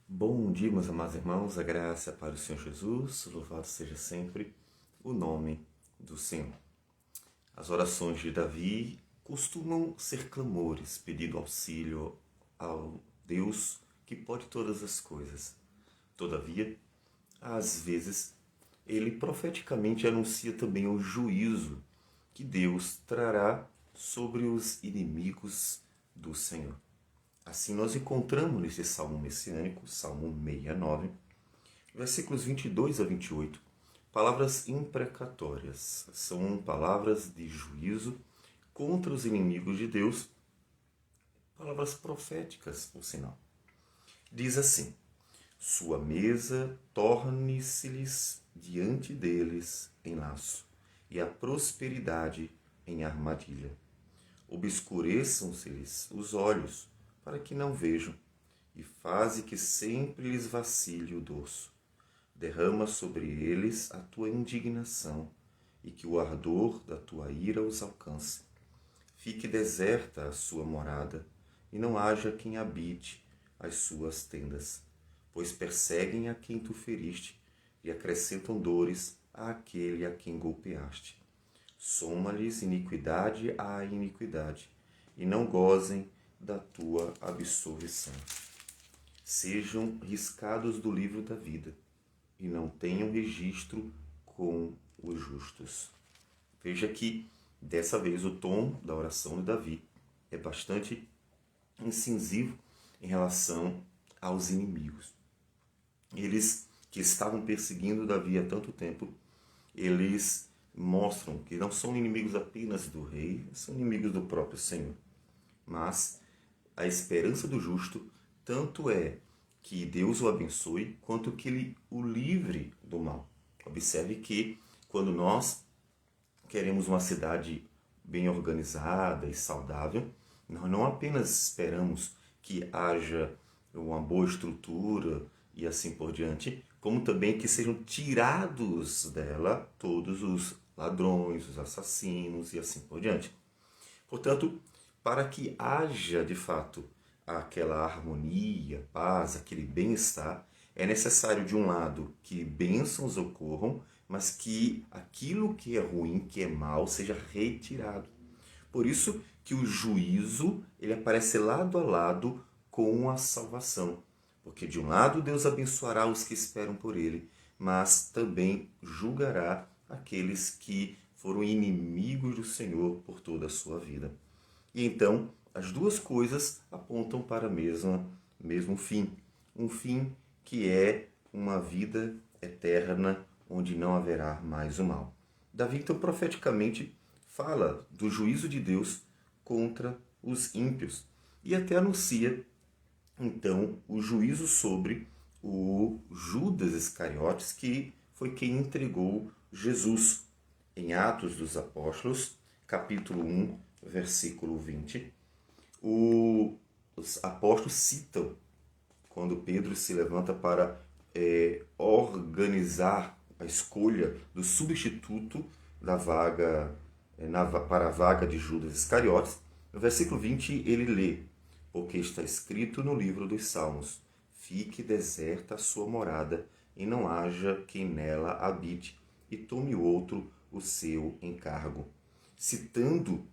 Bom dia, meus amados irmãos, a graça para o Senhor Jesus, louvado seja sempre o nome do Senhor. As orações de Davi costumam ser clamores, pedindo auxílio ao Deus que pode todas as coisas. Todavia, às vezes, ele profeticamente anuncia também o juízo que Deus trará sobre os inimigos do Senhor. Assim nós encontramos nesse salmo messiânico, Salmo 69, versículos 22 a 28, palavras imprecatórias. São palavras de juízo contra os inimigos de Deus, palavras proféticas, por sinal. Diz assim: sua mesa torne-se-lhes diante deles em laço, e a prosperidade em armadilha. Obscureçam-se-lhes os olhos, para que não vejam, e faze que sempre lhes vacile o dorso. Derrama sobre eles a tua indignação, e que o ardor da tua ira os alcance. Fique deserta a sua morada, e não haja quem habite as suas tendas, pois perseguem a quem tu feriste, e acrescentam dores àquele a quem golpeaste. Soma-lhes iniquidade à iniquidade, e não gozem da tua absolvição. Sejam riscados do livro da vida, e não tenham registro com os justos. Veja que, dessa vez, o tom da oração de Davi é bastante incisivo em relação aos inimigos. Eles que estavam perseguindo Davi há tanto tempo, eles mostram que não são inimigos apenas do rei, são inimigos do próprio Senhor. Mas a esperança do justo tanto é que Deus o abençoe, quanto que ele o livre do mal. Observe que quando nós queremos uma cidade bem organizada e saudável, nós não apenas esperamos que haja uma boa estrutura e assim por diante, como também que sejam tirados dela todos os ladrões, os assassinos e assim por diante. Portanto, para que haja de fato aquela harmonia, paz, aquele bem-estar, é necessário, de um lado, que bênçãos ocorram, mas que aquilo que é ruim, que é mal, seja retirado. Por isso que o juízo ele aparece lado a lado com a salvação. Porque de um lado Deus abençoará os que esperam por ele, mas também julgará aqueles que foram inimigos do Senhor por toda a sua vida. E então, as duas coisas apontam para o mesmo fim. Um fim que é uma vida eterna, onde não haverá mais o mal. Davi, então, profeticamente fala do juízo de Deus contra os ímpios. E até anuncia, então, o juízo sobre o Judas Iscariotes, que foi quem entregou Jesus. Em Atos dos Apóstolos, capítulo 1, versículo 20, os apóstolos citam quando Pedro se levanta para organizar a escolha do substituto da vaga para a vaga de Judas Iscariotes. No versículo 20 ele lê: porque está escrito no livro dos Salmos: fique deserta a sua morada, e não haja quem nela habite, e tome outro o seu encargo. Citando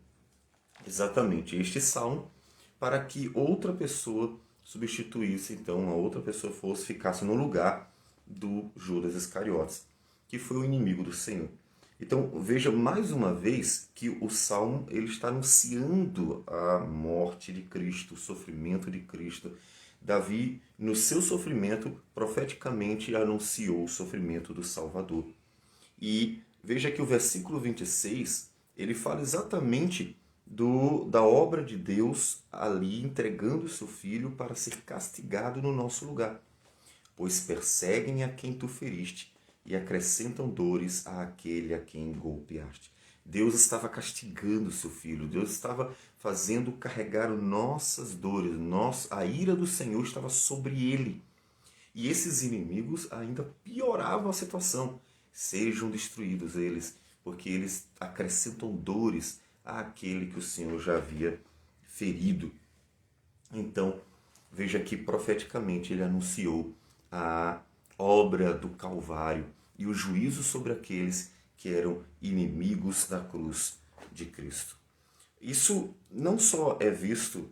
exatamente este salmo para que outra pessoa substituísse, então, a outra pessoa ficasse no lugar do Judas Iscariotes, que foi o inimigo do Senhor. Então, veja mais uma vez que o salmo ele está anunciando a morte de Cristo, o sofrimento de Cristo. Davi, no seu sofrimento, profeticamente anunciou o sofrimento do Salvador. E veja que o versículo 26, ele fala exatamente da obra de Deus ali entregando o seu filho para ser castigado no nosso lugar. Pois perseguem a quem tu feriste e acrescentam dores àquele a quem golpeaste. Deus estava castigando o seu filho, Deus estava fazendo carregar nossas dores, a ira do Senhor estava sobre ele. E esses inimigos ainda pioravam a situação. Sejam destruídos eles, porque eles acrescentam dores àquele que o Senhor já havia ferido. Então, veja que profeticamente ele anunciou a obra do Calvário e o juízo sobre aqueles que eram inimigos da cruz de Cristo. Isso não só é visto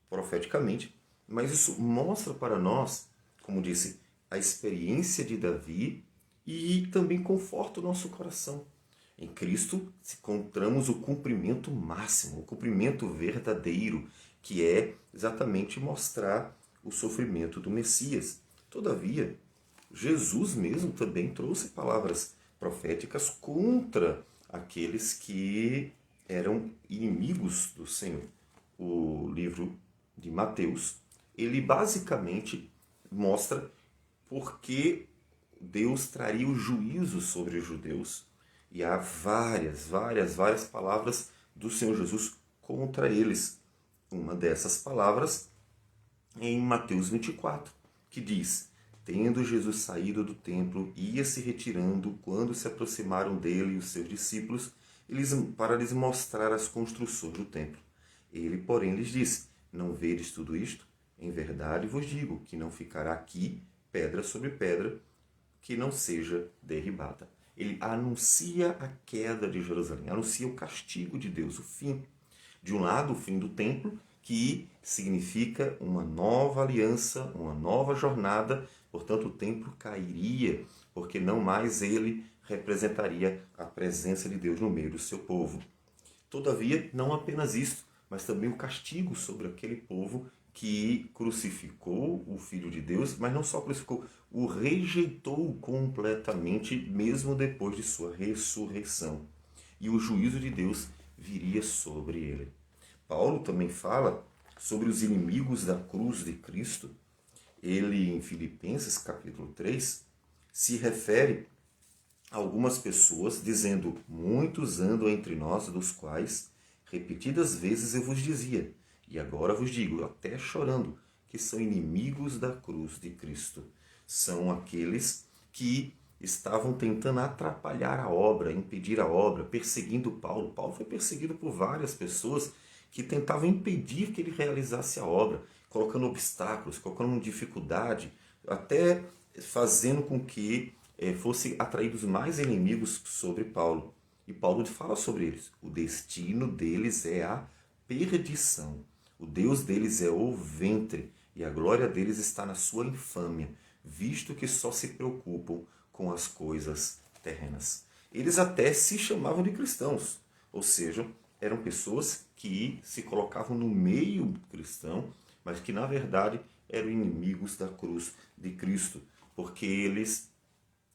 profeticamente, mas isso mostra para nós, como disse, a experiência de Davi e também conforta o nosso coração. Em Cristo encontramos o cumprimento máximo, o cumprimento verdadeiro, que é exatamente mostrar o sofrimento do Messias. Todavia, Jesus mesmo também trouxe palavras proféticas contra aqueles que eram inimigos do Senhor. O livro de Mateus, ele basicamente mostra por que Deus traria o juízo sobre os judeus. E há várias palavras do Senhor Jesus contra eles. Uma dessas palavras é em Mateus 24, que diz: tendo Jesus saído do templo, ia se retirando quando se aproximaram dele e os seus discípulos, para lhes mostrar as construções do templo. Ele, porém, lhes disse: não vedes tudo isto? Em verdade vos digo que não ficará aqui pedra sobre pedra que não seja derribada. Ele anuncia a queda de Jerusalém, anuncia o castigo de Deus, o fim. De um lado, o fim do templo, que significa uma nova aliança, uma nova jornada, portanto o templo cairia, porque não mais ele representaria a presença de Deus no meio do seu povo. Todavia, não apenas isso, mas também o castigo sobre aquele povo que crucificou o Filho de Deus, mas não só crucificou, o rejeitou completamente, mesmo depois de sua ressurreição. E o juízo de Deus viria sobre ele. Paulo também fala sobre os inimigos da cruz de Cristo. Ele, em Filipenses capítulo 3, se refere a algumas pessoas, dizendo: muitos andam entre nós, dos quais repetidas vezes eu vos dizia, e agora vos digo, até chorando, que são inimigos da cruz de Cristo. São aqueles que estavam tentando atrapalhar a obra, impedir a obra, perseguindo Paulo. Paulo foi perseguido por várias pessoas que tentavam impedir que ele realizasse a obra, colocando obstáculos, colocando dificuldade, até fazendo com que fossem atraídos mais inimigos sobre Paulo. E Paulo fala sobre eles. O destino deles é a perdição. O Deus deles é o ventre, e a glória deles está na sua infâmia, visto que só se preocupam com as coisas terrenas. Eles até se chamavam de cristãos, ou seja, eram pessoas que se colocavam no meio cristão, mas que na verdade eram inimigos da cruz de Cristo, porque eles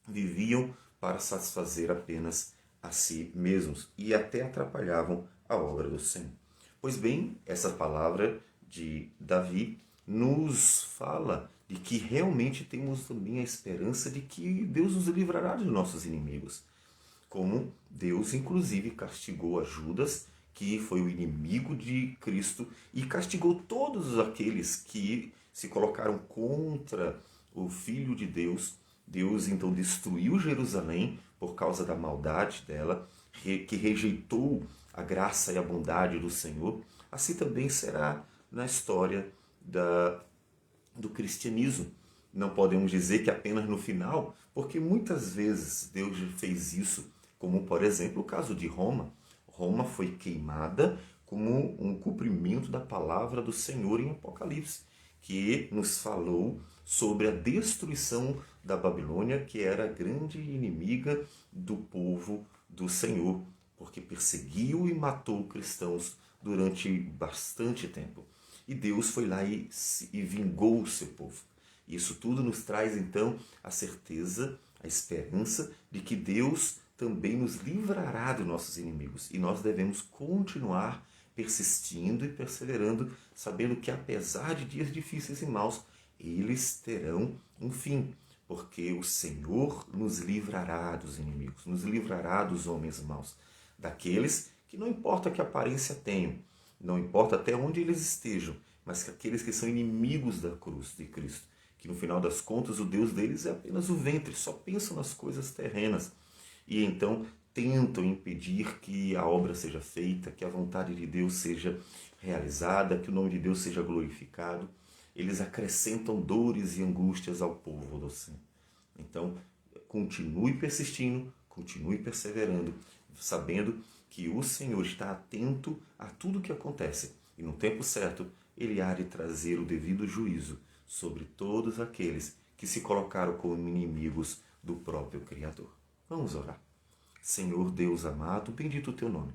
viviam para satisfazer apenas a si mesmos e até atrapalhavam a obra do Senhor. Pois bem, essa palavra de Davi nos fala de que realmente temos também a esperança de que Deus nos livrará dos nossos inimigos. Como Deus, inclusive, castigou a Judas, que foi o inimigo de Cristo, e castigou todos aqueles que se colocaram contra o Filho de Deus. Deus então destruiu Jerusalém por causa da maldade dela, que rejeitou a graça e a bondade do Senhor. Assim também será na história do cristianismo. Não podemos dizer que apenas no final, porque muitas vezes Deus fez isso, como por exemplo o caso de Roma. Roma foi queimada como um cumprimento da palavra do Senhor em Apocalipse, que nos falou sobre a destruição da Babilônia, que era a grande inimiga do povo do Senhor, porque perseguiu e matou cristãos durante bastante tempo. E Deus foi lá e vingou o seu povo. Isso tudo nos traz então a certeza, a esperança de que Deus também nos livrará dos nossos inimigos. E nós devemos continuar persistindo e perseverando, sabendo que apesar de dias difíceis e maus, eles terão um fim, porque o Senhor nos livrará dos inimigos, nos livrará dos homens maus, daqueles que não importa que aparência tenham, não importa até onde eles estejam, mas que aqueles que são inimigos da cruz de Cristo, que no final das contas o Deus deles é apenas o ventre, só pensam nas coisas terrenas e então tentam impedir que a obra seja feita, que a vontade de Deus seja realizada, que o nome de Deus seja glorificado. eles acrescentam dores e angústias ao povo do Senhor. Então, continue persistindo, continue perseverando, sabendo que o Senhor está atento a tudo o que acontece e no tempo certo Ele há de trazer o devido juízo sobre todos aqueles que se colocaram como inimigos do próprio Criador. Vamos orar. Senhor Deus amado, bendito o teu nome.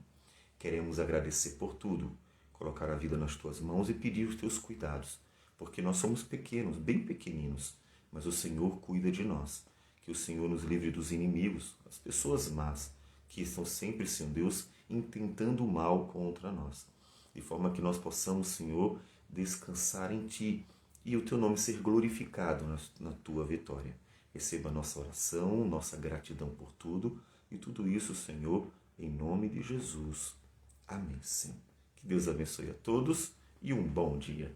Queremos agradecer por tudo, colocar a vida nas tuas mãos e pedir os teus cuidados, porque nós somos pequenos, bem pequeninos, mas o Senhor cuida de nós. Que o Senhor nos livre dos inimigos, as pessoas más, que estão sempre, Senhor Deus, intentando o mal contra nós. De forma que nós possamos, Senhor, descansar em Ti e o Teu nome ser glorificado na Tua vitória. Receba a nossa oração, nossa gratidão por tudo e tudo isso, Senhor, em nome de Jesus. Amém, Senhor. Que Deus abençoe a todos e um bom dia.